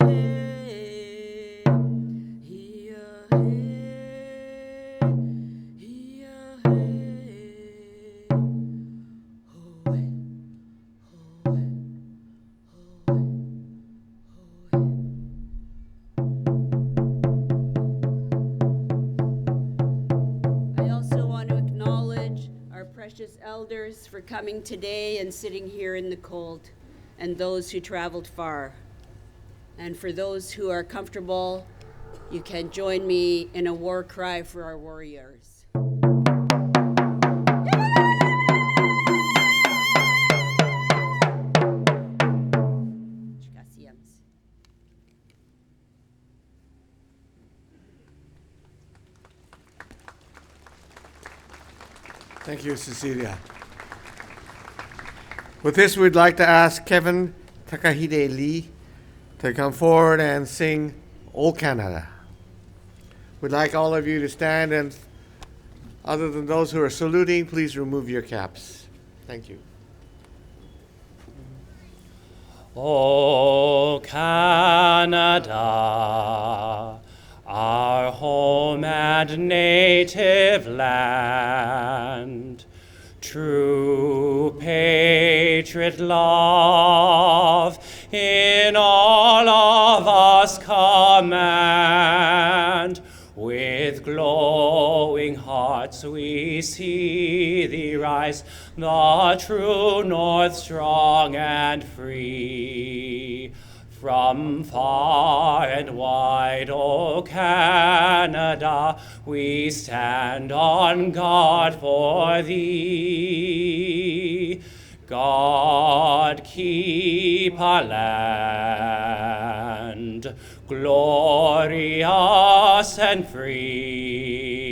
I also want to acknowledge our precious elders for coming today and sitting here in the cold, and those who traveled far. And for those who are comfortable, you can join me in a war cry for our warriors. Gracias. Thank you, Cecilia. With this, we'd like to ask Kevin Takahide Lee to come forward and sing Old Canada. We'd like all of you to stand, and other than those who are saluting, please remove your caps. Thank you. O Canada, our home and native land, true patriot love in all of us command. With glowing hearts we see thee rise, the true North strong and free. From far and wide, O Canada, we stand on guard for thee. God keep our land glorious and free.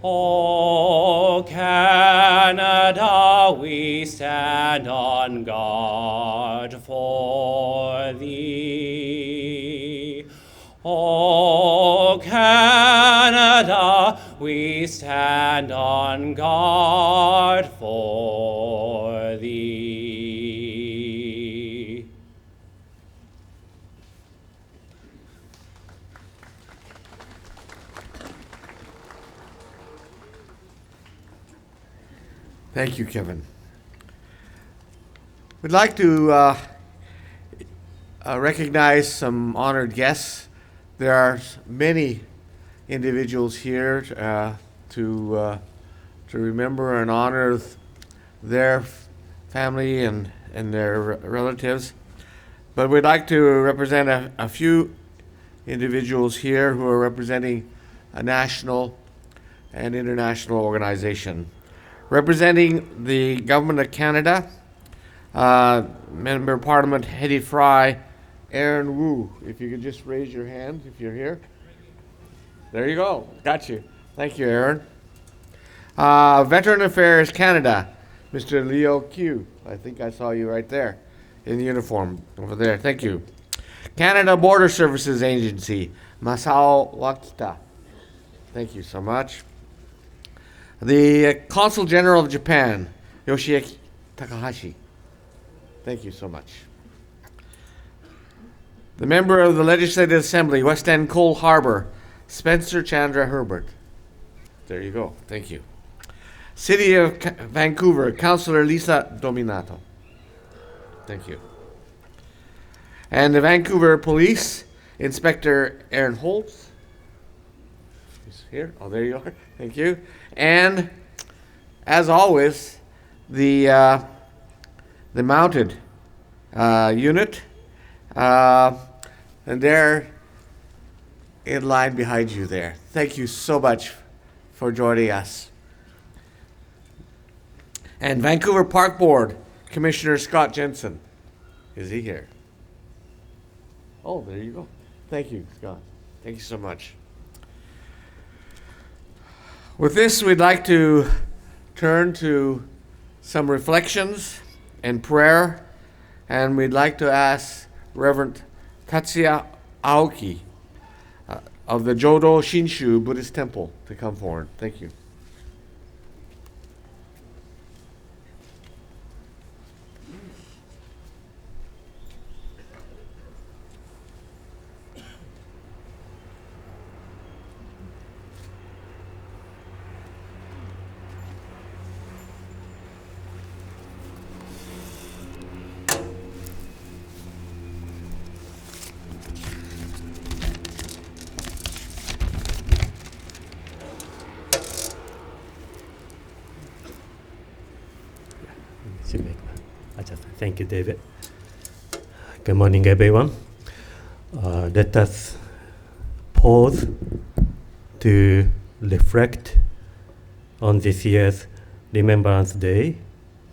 O Canada, we stand on guard for thee. O Canada, we stand on guard for thee. Thank you, Kevin. We'd like to recognize some honored guests. There are many individuals here to remember and honor their family and their relatives. But we'd like to represent a few individuals here who are representing a national and international organization. Representing the Government of Canada, Member of Parliament Hedy Fry, Aaron Wu. If you could just raise your hand if you're here. There you go. Got you. Thank you, Aaron. Veteran Affairs Canada, Mr. Leo Q. I think I saw you right there in uniform over there. Thank you. Canada Border Services Agency, Masao Wakita. Thank you so much. The Consul General of Japan, Yoshiaki Takahashi. Thank you so much. The Member of the Legislative Assembly, West End Cole Harbour, Spencer Chandra Herbert. There you go. Thank you. City of Vancouver, Councillor Lisa Dominato. Thank you. And the Vancouver Police, Inspector Aaron Holtz. He's here. Oh, there you are. Thank you. And as always, the mounted unit, and they're in line behind you there. Thank you so much for joining us. And Vancouver Park Board, Commissioner Scott Jensen. Is he here? Oh, there you go. Thank you, Scott. Thank you so much. With this, we'd like to turn to some reflections and prayer, and we'd like to ask Reverend Tatsuya Aoki of the Jodo Shinshu Buddhist Temple to come forward. Thank you. Thank you, David. Good morning, everyone. Let us pause to reflect on this year's Remembrance Day,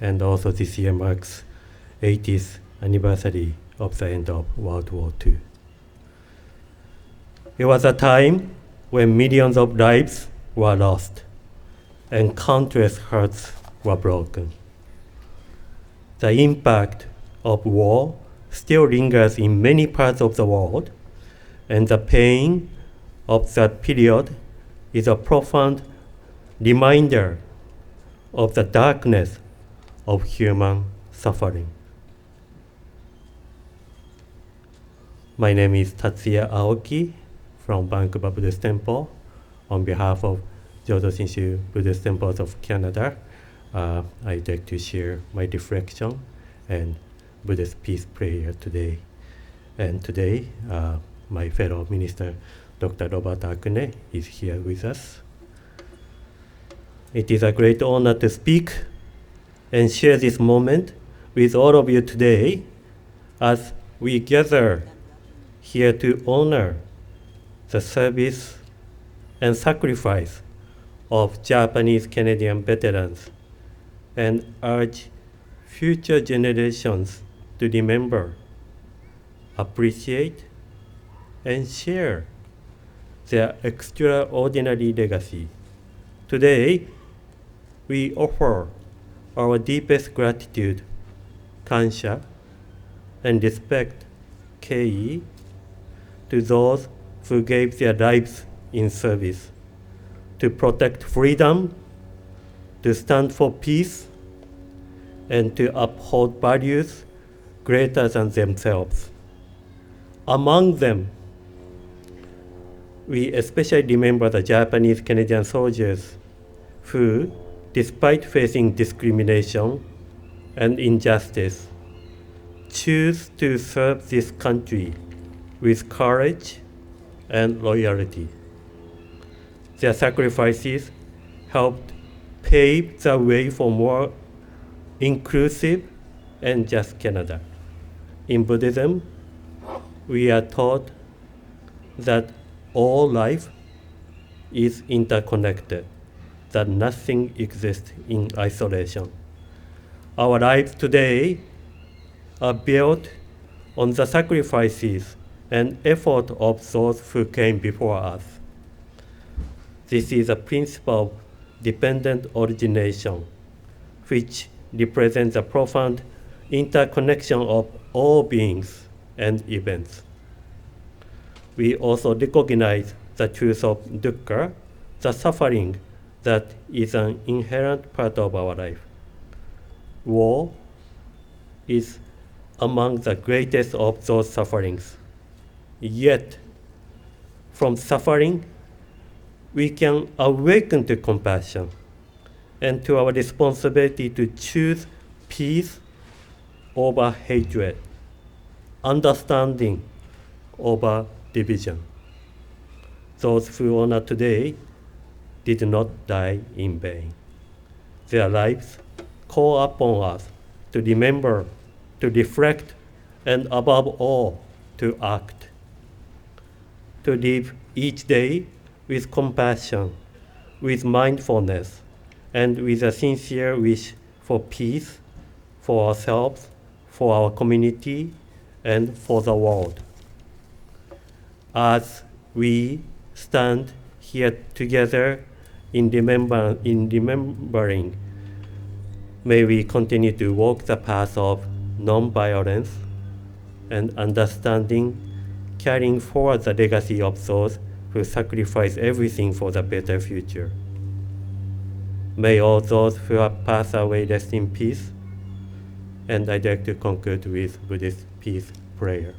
and also this year marks 80th anniversary of the end of World War II. It was a time when millions of lives were lost and countless hearts were broken. The impact of war still lingers in many parts of the world, and the pain of that period is a profound reminder of the darkness of human suffering. My name is Tatsuya Aoki from Vancouver Buddhist Temple. On behalf of Jodo Shinshu Buddhist Temples of Canada, I'd like to share my reflection and Buddhist peace prayer today. And today, my fellow minister, Dr. Robert Akune, is here with us. It is a great honor to speak and share this moment with all of you today as we gather here to honor the service and sacrifice of Japanese Canadian veterans and urge future generations to remember, appreciate, and share their extraordinary legacy. Today, we offer our deepest gratitude, kansha, and respect, kei, to those who gave their lives in service to protect freedom, to stand for peace, and to uphold values greater than themselves. Among them, we especially remember the Japanese Canadian soldiers who, despite facing discrimination and injustice, choose to serve this country with courage and loyalty. Their sacrifices helped pave the way for more inclusive and just Canada. In Buddhism, we are taught that all life is interconnected, that nothing exists in isolation. Our lives today are built on the sacrifices and effort of those who came before us. This is a principle of dependent origination, which represents a profound interconnection of all beings and events. We also recognize the truth of dukkha, the suffering that is an inherent part of our life. War is among the greatest of those sufferings. Yet, from suffering, we can awaken to compassion and to our responsibility to choose peace over hatred, understanding over division. Those who honor today did not die in vain. Their lives call upon us to remember, to reflect, and above all, to act. To live each day with compassion, with mindfulness, and with a sincere wish for peace, for ourselves, for our community, and for the world. As we stand here together in remembering, may we continue to walk the path of non-violence and understanding, carrying forward the legacy of those who sacrifice everything for the better future. May all those who have passed away rest in peace. And I'd like to conclude with Buddhist peace prayer.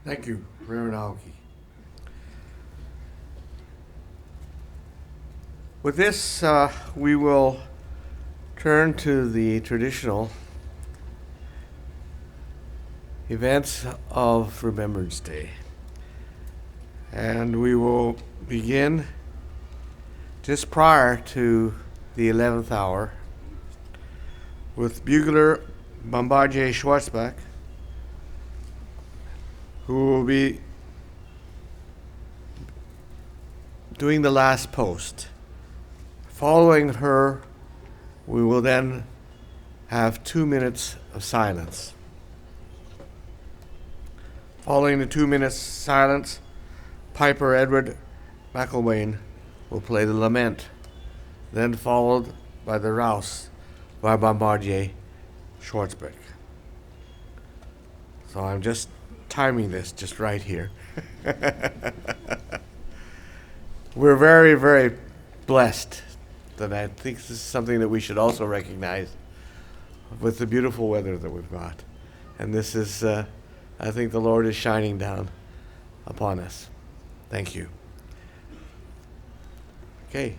Thank you, Reverend Aoki. With this, we will turn to the traditional events of Remembrance Day. And we will begin just prior to the 11th hour with bugler Bombardier Schwarzbach, who will be doing the last post. Following her, we will then have 2 minutes of silence. Following the 2 minutes silence, Piper Edward McElwain will play the lament, then followed by the Rouse by Bombardier Schwarzbach. So I'm just timing this just right here. We're very, very blessed that I think this is something that we should also recognize with the beautiful weather that we've got. And this is, I think the Lord is shining down upon us. Thank you. Okay.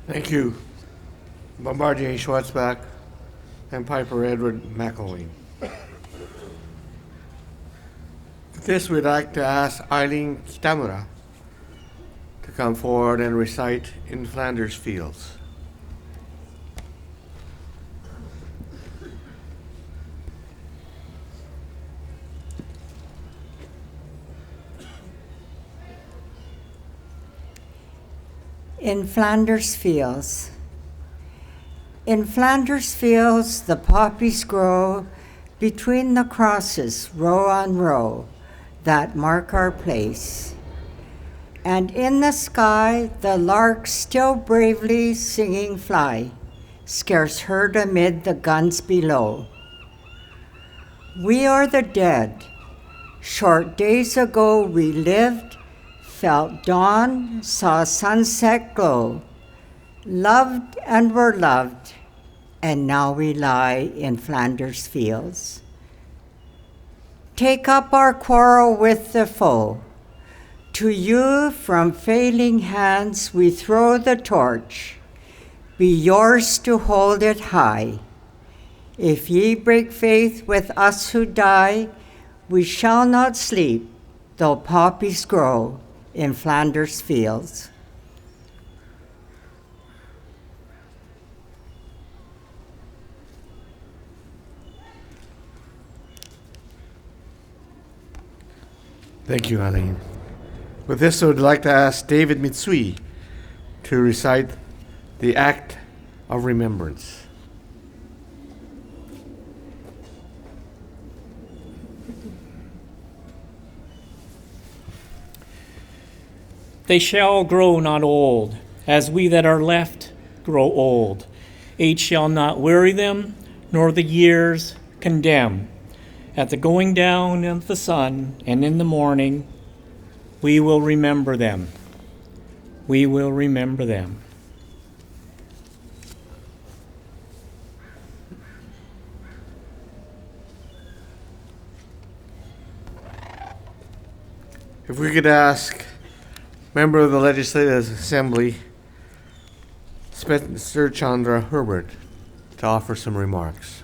Thank you, Bombardier Schwartzbach and Piper Edward McElwain. With this, we'd like to ask Eileen Kitamura to come forward and recite In Flanders Fields. In Flanders Fields. In Flanders Fields the poppies grow between the crosses, row on row, that mark our place. And in the sky the larks still bravely singing fly, scarce heard amid the guns below. We are the dead. Short days ago we lived, felt dawn, saw sunset glow, loved and were loved, and now we lie in Flanders Fields. Take up our quarrel with the foe. To you from failing hands we throw the torch. Be yours to hold it high. If ye break faith with us who die, we shall not sleep, though poppies grow in Flanders Fields. Thank you, Eileen. With this, I would like to ask David Mitsui to recite the Act of Remembrance. They shall grow not old, as we that are left grow old. Age shall not weary them, nor the years condemn. At the going down of the sun and in the morning, we will remember them. We will remember them. If we could ask Member of the Legislative Assembly, Spencer Chandra Herbert, to offer some remarks.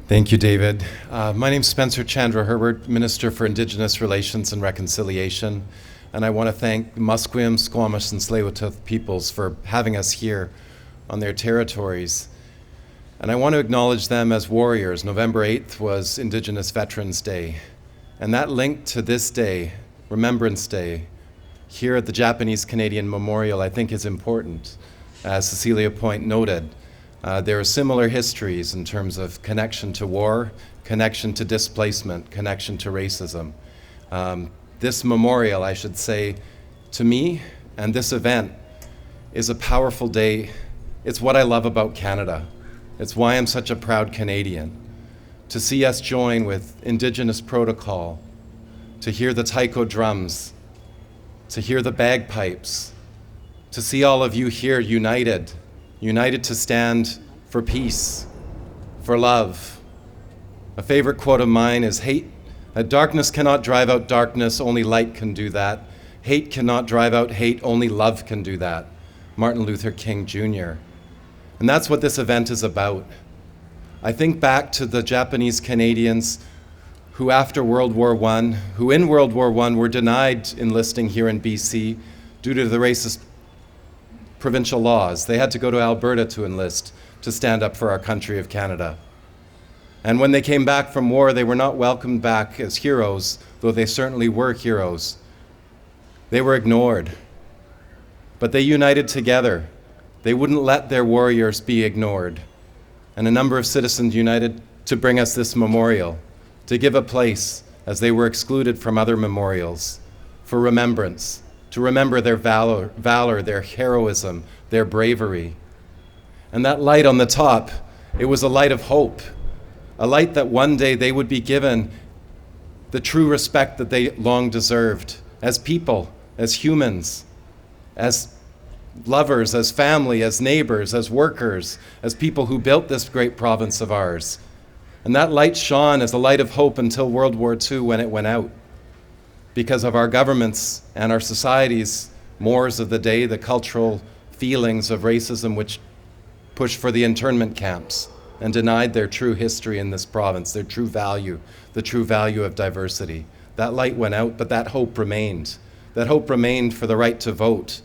Thank you, David. My name's Spencer Chandra Herbert, Minister for Indigenous Relations and Reconciliation, and I want to thank Musqueam, Squamish, and Tsleil-Waututh peoples for having us here on their territories. And I want to acknowledge them as warriors. November 8th was Indigenous Veterans Day, and that link to this day, Remembrance Day, here at the Japanese-Canadian Memorial, I think is important. As Cecilia Point noted, there are similar histories in terms of connection to war, connection to displacement, connection to racism. This memorial, I should say, to me, and this event is a powerful day. It's what I love about Canada. It's why I'm such a proud Canadian. To see us join with Indigenous protocol, to hear the taiko drums, to hear the bagpipes, to see all of you here united to stand for peace, for love. A favorite quote of mine is, darkness cannot drive out darkness, only light can do that. Hate cannot drive out hate, only love can do that. Martin Luther King Jr. And that's what this event is about. I think back to the Japanese Canadians who after World War I, who in World War I were denied enlisting here in BC due to the racist provincial laws. They had to go to Alberta to enlist, to stand up for our country of Canada. And when they came back from war, they were not welcomed back as heroes, though they certainly were heroes. They were ignored. But they united together. They wouldn't let their warriors be ignored. And a number of citizens united to bring us this memorial, to give a place, as they were excluded from other memorials, for remembrance, to remember their valor, their heroism, their bravery. And that light on the top, it was a light of hope, a light that one day they would be given the true respect that they long deserved as people, as humans, as lovers, as family, as neighbors, as workers, as people who built this great province of ours. And that light shone as a light of hope until World War II when it went out. because of our governments and our societies' mores of the day, the cultural feelings of racism which pushed for the internment camps and denied their true history in this province, their true value, the true value of diversity. That light went out, but that hope remained. That hope remained for the right to vote.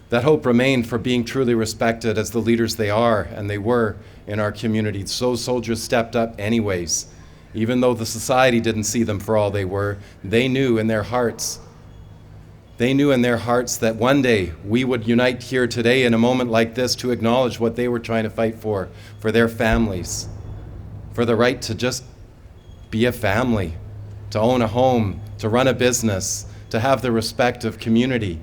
That hope remained for being truly respected as the leaders they are and they were in our community. So soldiers stepped up anyways. Even though the society didn't see them for all they were, they knew in their hearts that one day we would unite here today in a moment like this to acknowledge what they were trying to fight for their families, for the right to just be a family, to own a home, to run a business, to have the respect of community,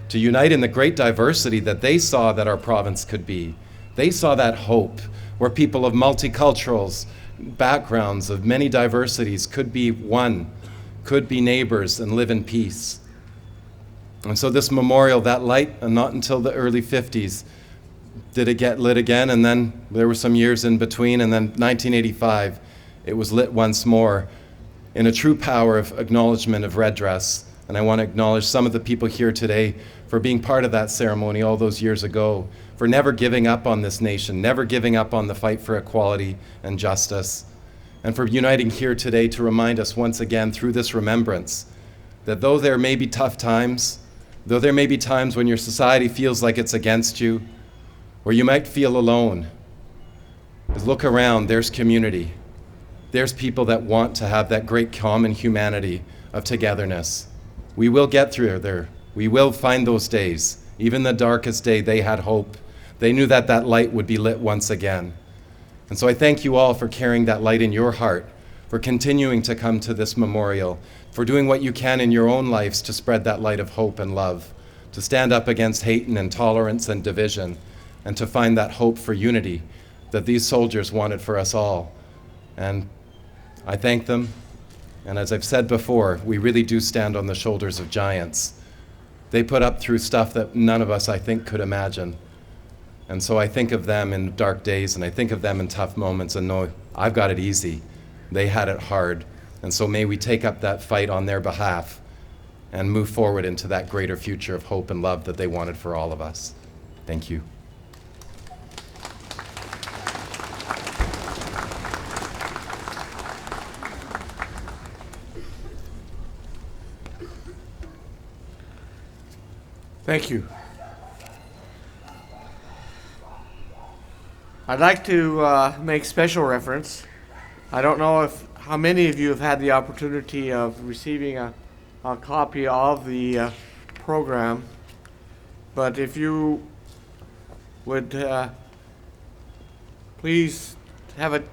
to unite in the great diversity that they saw that our province could be. They saw that hope where people of multiculturals, backgrounds, of many diversities could be one, could be neighbors and live in peace. And so this memorial, that light, and not until the early 50s did it get lit again, and then there were some years in between, and then 1985, it was lit once more in a true power of acknowledgement of red dress. And I want to acknowledge some of the people here today for being part of that ceremony all those years ago, for never giving up on this nation, never giving up on the fight for equality and justice, and for uniting here today to remind us once again through this remembrance that though there may be tough times, though there may be times when your society feels like it's against you, or you might feel alone, look around, there's community. There's people that want to have that great common humanity of togetherness. We will get through there. We will find those days. Even the darkest day, they had hope. They knew that that light would be lit once again. And so I thank you all for carrying that light in your heart, for continuing to come to this memorial, for doing what you can in your own lives to spread that light of hope and love, to stand up against hate and intolerance and division, and to find that hope for unity that these soldiers wanted for us all. And I thank them. And as I've said before, we really do stand on the shoulders of giants. They put up through stuff that none of us, I think, could imagine. And so I think of them in dark days, and I think of them in tough moments, and know I've got it easy. They had it hard. And so may we take up that fight on their behalf and move forward into that greater future of hope and love that they wanted for all of us. Thank you. Thank you. I'd like to make special reference. I don't know how many of you have had the opportunity of receiving a copy of the program, but if you would please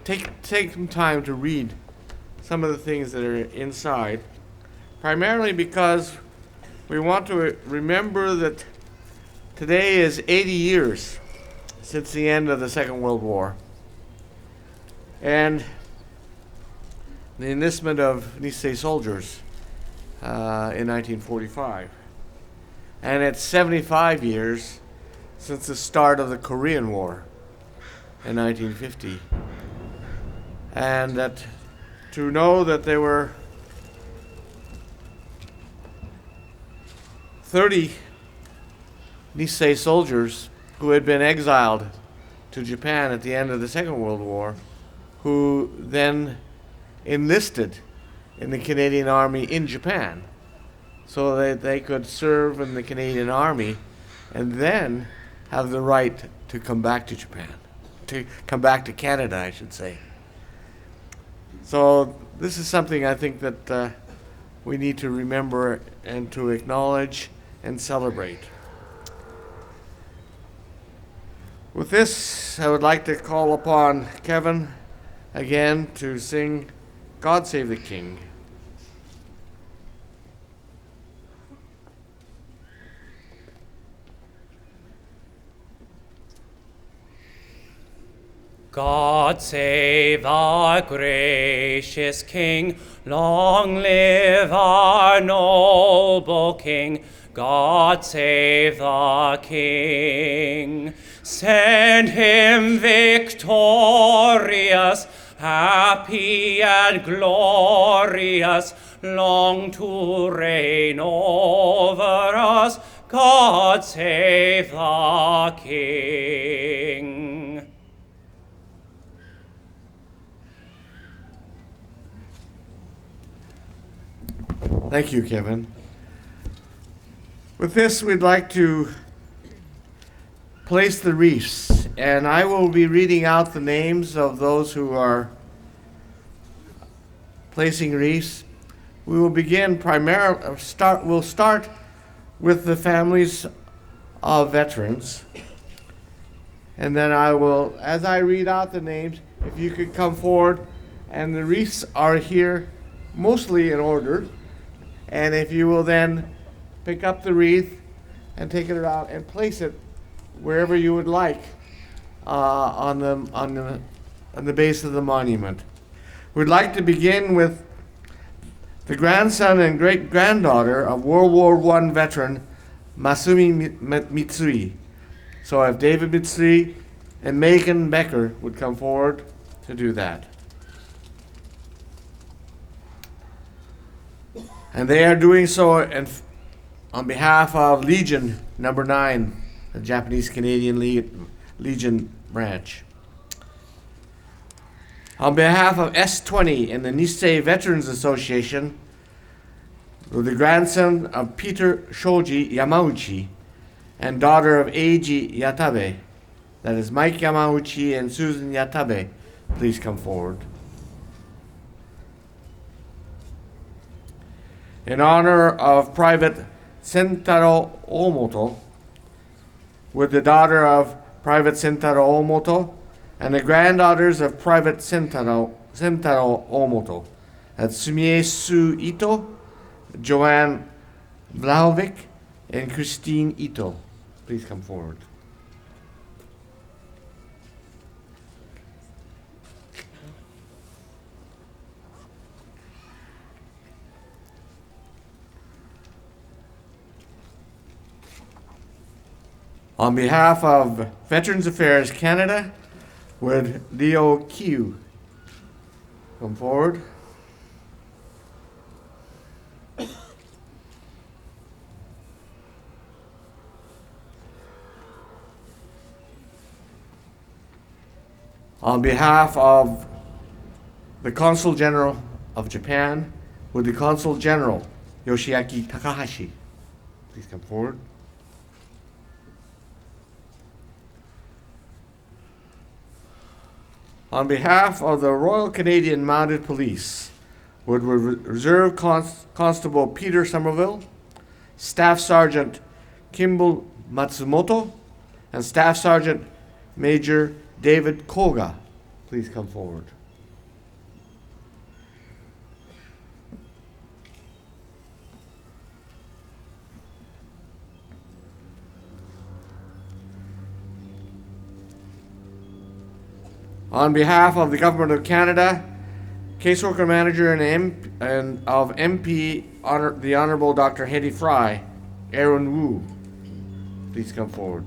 take some time to read some of the things that are inside, primarily because we want to remember that today is 80 years since the end of the Second World War and the enlistment of Nisei soldiers in 1945. And it's 75 years since the start of the Korean War in 1950. And that to know that there were 30 Nisei soldiers who had been exiled to Japan at the end of the Second World War, who then enlisted in the Canadian Army in Japan so that they could serve in the Canadian Army and then have the right to come back to Japan, to come back to Canada, I should say. So this is something I think that we need to remember and to acknowledge and celebrate. With this, I would like to call upon Kevin again to sing God Save the King. God save our gracious King, long live our noble King. God save the King, send him victorious happy and glorious, long to reign over us. God save the King. Thank you, Kevin. With this, we'd like to place the wreaths, and I will be reading out the names of those who are placing wreaths. We will begin we'll start with the families of veterans. And then I will, as I read out the names, if you could come forward, and the wreaths are here mostly in order. And if you will then pick up the wreath and take it around and place it wherever you would like on the base of the monument. We'd like to begin with the grandson and great-granddaughter of World War I veteran Masumi Mitsui. So if David Mitsui and Megan Becker would come forward to do that. And they are doing so on behalf of Legion Number 9, the Japanese-Canadian Legion branch. On behalf of S20 and the Nisei Veterans Association, the grandson of Peter Shoji Yamauchi and daughter of Eiji Yatabe, that is Mike Yamauchi and Susan Yatabe, please come forward. In honor of Private Sentaro Omoto, with the daughter of Private Sentaro Omoto and the granddaughters of Private Sentaro Omoto, that's Sumie Su Ito, Joanne Vlahovic, and Christine Ito. Please come forward. On behalf of Veterans Affairs Canada, would Leo Kiu come forward? On behalf of the Consul General of Japan, would the Consul General Yoshiaki Takahashi please come forward? On behalf of the Royal Canadian Mounted Police, would Reserve Constable Peter Somerville, Staff Sergeant Kimball Matsumoto, and Staff Sergeant Major David Koga please come forward? On behalf of the Government of Canada, Caseworker Manager and of MP, the Honourable Dr. Hetty Fry, Aaron Wu, please come forward.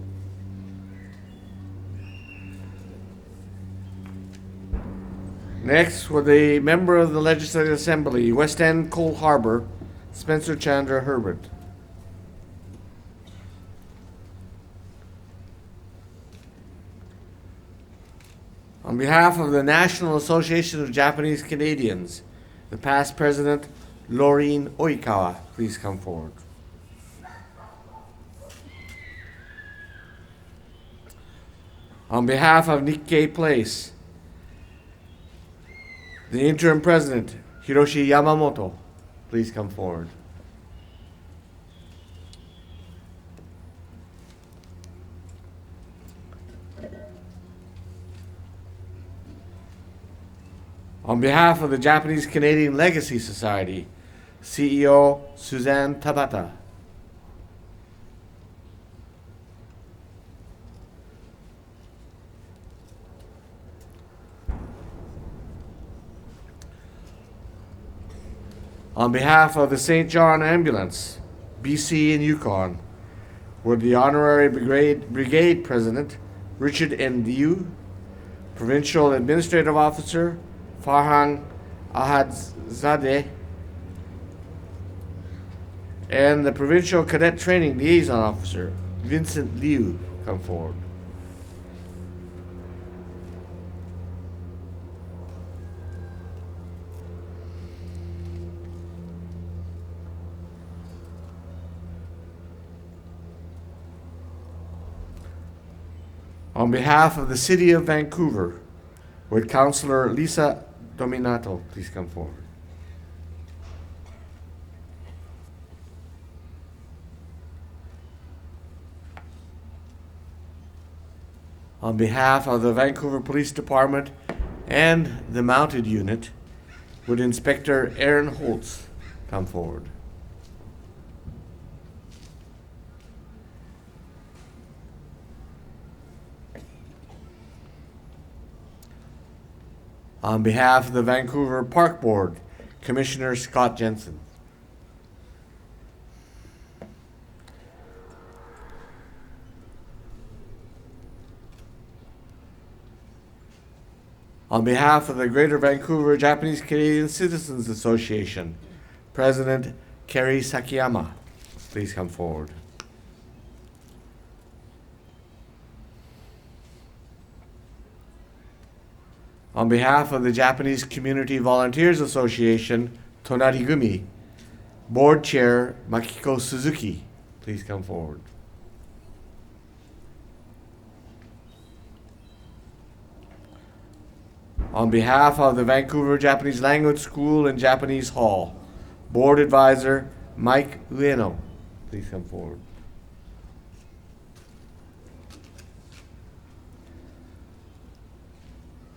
Next, with a member of the Legislative Assembly, West End Cole Harbour, Spencer Chandra Herbert. On behalf of the National Association of Japanese Canadians, the past president, Laureen Oikawa, please come forward. On behalf of Nikkei Place, the interim president, Hiroshi Yamamoto, please come forward. On behalf of the Japanese Canadian Legacy Society, CEO Suzanne Tabata. On behalf of the St. John Ambulance, BC and Yukon, would the Honorary Brigade President, Richard N. Liu, Provincial Administrative Officer, Farhan Ahadzadeh, and the Provincial Cadet Training Liaison Officer, Vincent Liu, come forward. On behalf of the City of Vancouver, would Councillor Lisa Dominato please come forward? On behalf of the Vancouver Police Department and the Mounted Unit, would Inspector Aaron Holtz come forward? On behalf of the Vancouver Park Board, Commissioner Scott Jensen. On behalf of the Greater Vancouver Japanese Canadian Citizens Association, President Kerry Sakiyama, please come forward. On behalf of the Japanese Community Volunteers Association, Tonarigumi, Board Chair Makiko Suzuki, please come forward. On behalf of the Vancouver Japanese Language School and Japanese Hall, Board Advisor Mike Ueno, please come forward.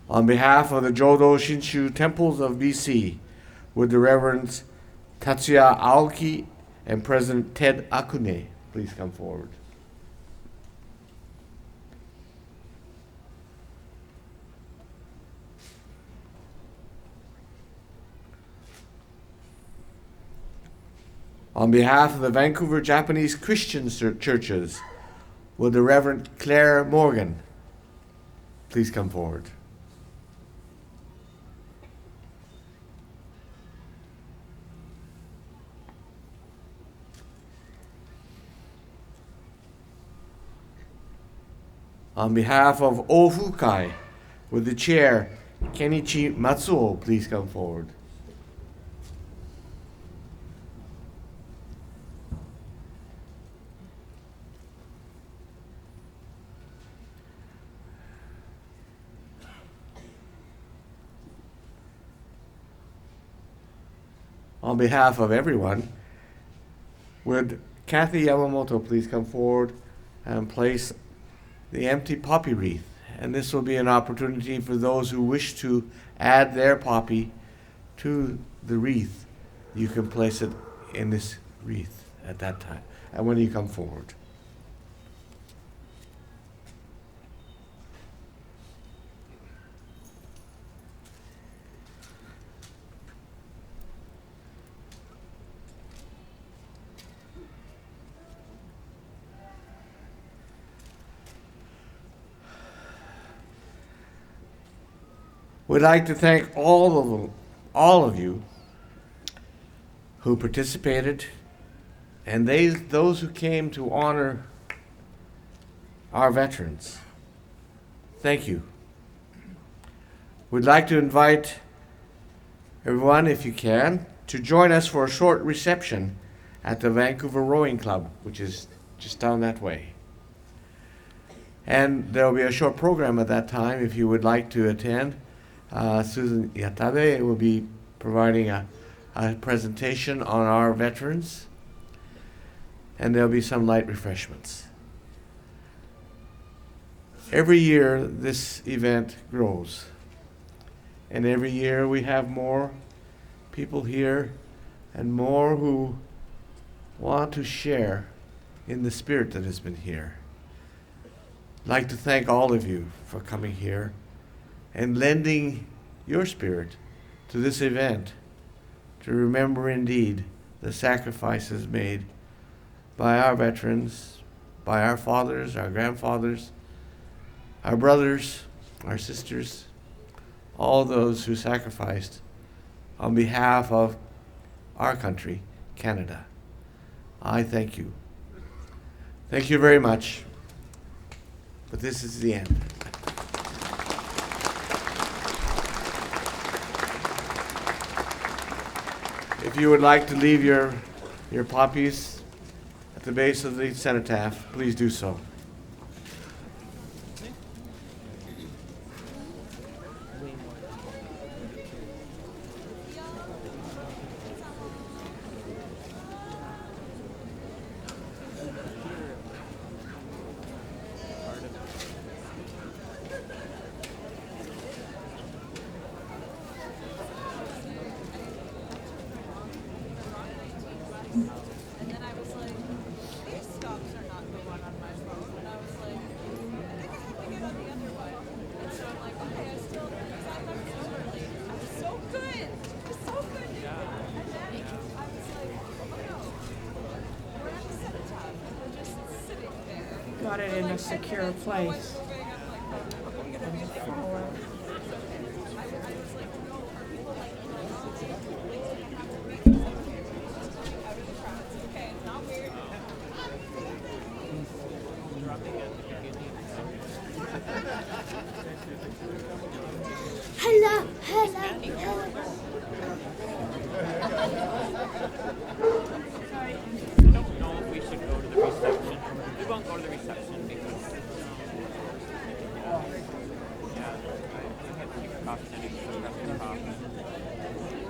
On behalf of the Jodo Shinshu Temples of BC, would the Reverends Tatsuya Aoki and President Ted Akune please come forward. On behalf of the Vancouver Japanese Christian churches, would the Reverend Claire Morgan please come forward. On behalf of Ofukai, would the chair, Kenichi Matsuo, please come forward. On behalf of everyone, would Kathy Yamamoto please come forward and place the empty poppy wreath? And this will be an opportunity for those who wish to add their poppy to the wreath. You can place it in this wreath at that time, and when you come forward. We'd like to thank all of you who participated and those who came to honor our veterans. Thank you. We'd like to invite everyone, if you can, to join us for a short reception at the Vancouver Rowing Club, which is just down that way. And there will be a short program at that time if you would like to attend. Susan Yatabe will be providing a presentation on our veterans, and there'll be some light refreshments. Every year this event grows, and every year we have more people here and more who want to share in the spirit that has been here. I'd like to thank all of you for coming here and lending your spirit to this event, to remember indeed the sacrifices made by our veterans, by our fathers, our grandfathers, our brothers, our sisters, all those who sacrificed on behalf of our country, Canada. I thank you. Thank you very much. But this is the end. If you would like to leave your poppies at the base of the cenotaph, please do so. Got it in a secure place. Hello, hello, hello. I don't know if we should go to the reception. We won't go to the reception because I have to keep cops sending some rest cops.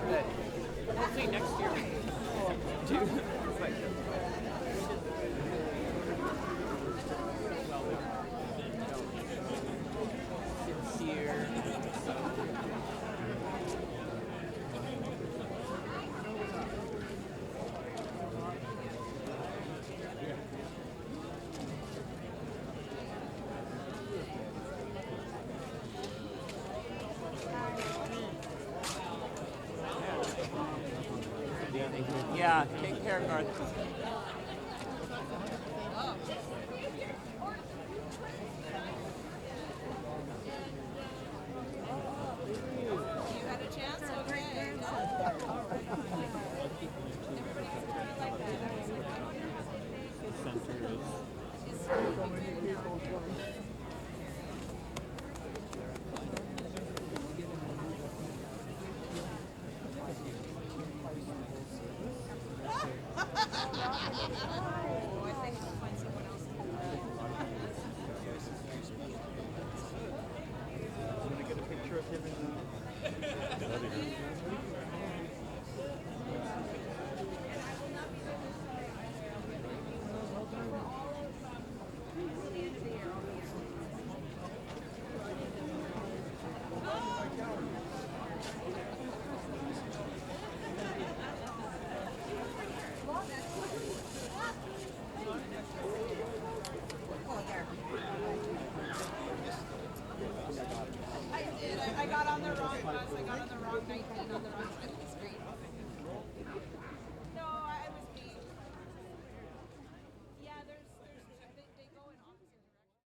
But hopefully next year we can do sincere. Yeah, take care, Garth. I got on the wrong bus. I got on the wrong 19 on the wrong